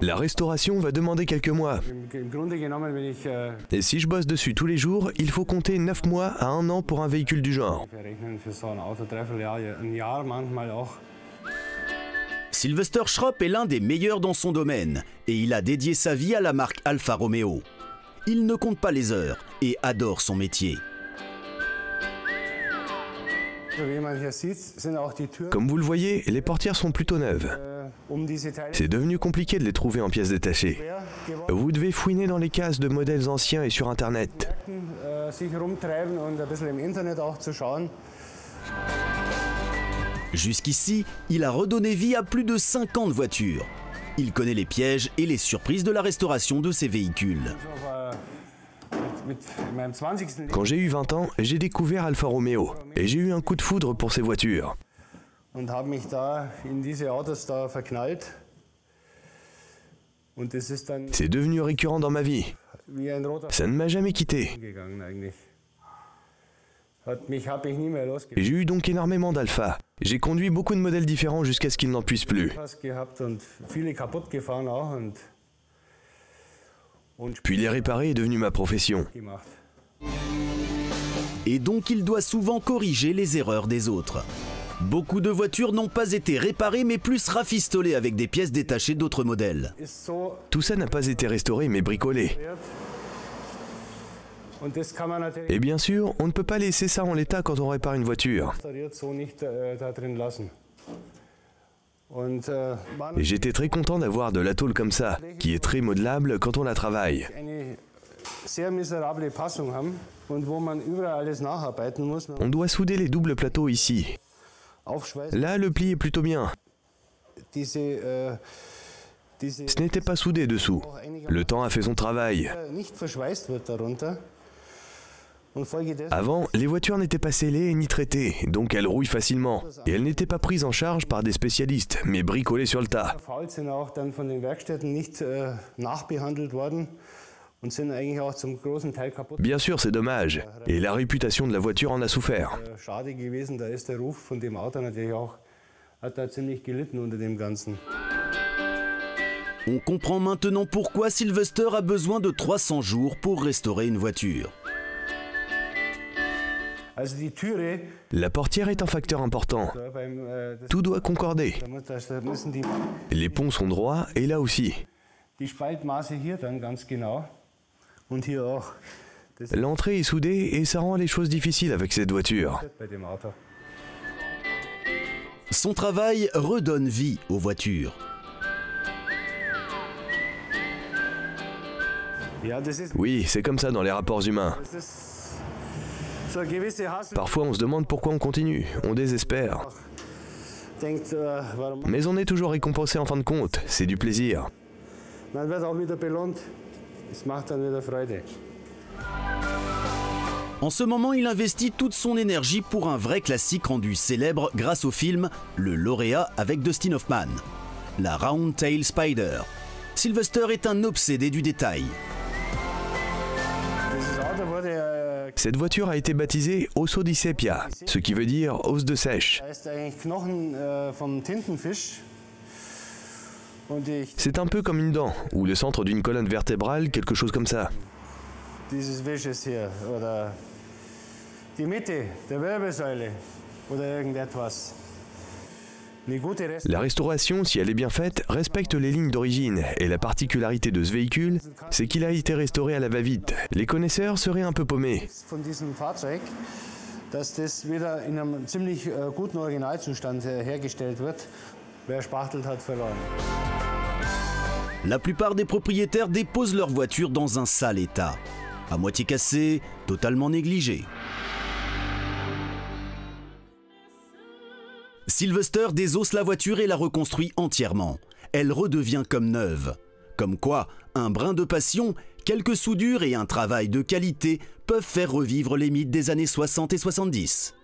La restauration va demander quelques mois. Et si je bosse dessus tous les jours, il faut compter 9 mois à 1 an pour un véhicule du genre. Sylvester Schropp est l'un des meilleurs dans son domaine et il a dédié sa vie à la marque Alfa Romeo. Il ne compte pas les heures et adore son métier. Comme vous le voyez, les portières sont plutôt neuves. C'est devenu compliqué de les trouver en pièces détachées. Vous devez fouiner dans les cases de modèles anciens et sur Internet. Jusqu'ici, il a redonné vie à plus de 50 voitures. Il connaît les pièges et les surprises de la restauration de ses véhicules. Quand j'ai eu 20 ans, j'ai découvert Alfa Romeo et j'ai eu un coup de foudre pour ces voitures. C'est devenu récurrent dans ma vie. Ça ne m'a jamais quitté. J'ai eu donc énormément d'Alfa. J'ai conduit beaucoup de modèles différents jusqu'à ce qu'ils n'en puissent plus. Puis les réparer est devenu ma profession. Et donc il doit souvent corriger les erreurs des autres. Beaucoup de voitures n'ont pas été réparées mais plus rafistolées avec des pièces détachées d'autres modèles. Tout ça n'a pas été restauré mais bricolé. Et bien sûr, on ne peut pas laisser ça en l'état quand on répare une voiture. Et j'étais très content d'avoir de la tôle comme ça, qui est très modelable quand on la travaille. On doit souder les doubles plateaux ici. Là, le pli est plutôt bien. Ce n'était pas soudé dessous. Le temps a fait son travail. Avant, les voitures n'étaient pas scellées ni traitées, donc elles rouillent facilement. Et elles n'étaient pas prises en charge par des spécialistes, mais bricolées sur le tas. Bien sûr, c'est dommage. Et la réputation de la voiture en a souffert. On comprend maintenant pourquoi Sylvester a besoin de 300 jours pour restaurer une voiture. La portière est un facteur important. Tout doit concorder. Les ponts sont droits et là aussi. L'entrée est soudée et ça rend les choses difficiles avec cette voiture. Son travail redonne vie aux voitures. Oui, c'est comme ça dans les rapports humains. Parfois on se demande pourquoi on continue, on désespère. Mais on est toujours récompensé en fin de compte, c'est du plaisir. En ce moment, il investit toute son énergie pour un vrai classique rendu célèbre grâce au film Le Lauréat avec Dustin Hoffman, la Round Tail Spider. Sylvester est un obsédé du détail. Cette voiture a été baptisée Osso di Seppia, ce qui veut dire os de sèche. C'est un peu comme une dent, ou le centre d'une colonne vertébrale, quelque chose comme ça. La restauration, si elle est bien faite, respecte les lignes d'origine. Et la particularité de ce véhicule, c'est qu'il a été restauré à la va-vite. Les connaisseurs seraient un peu paumés. La plupart des propriétaires déposent leur voiture dans un sale état, à moitié cassée, totalement négligée. Sylvester désosse la voiture et la reconstruit entièrement. Elle redevient comme neuve. Comme quoi, un brin de passion, quelques soudures et un travail de qualité peuvent faire revivre les mythes des années 60 et 70.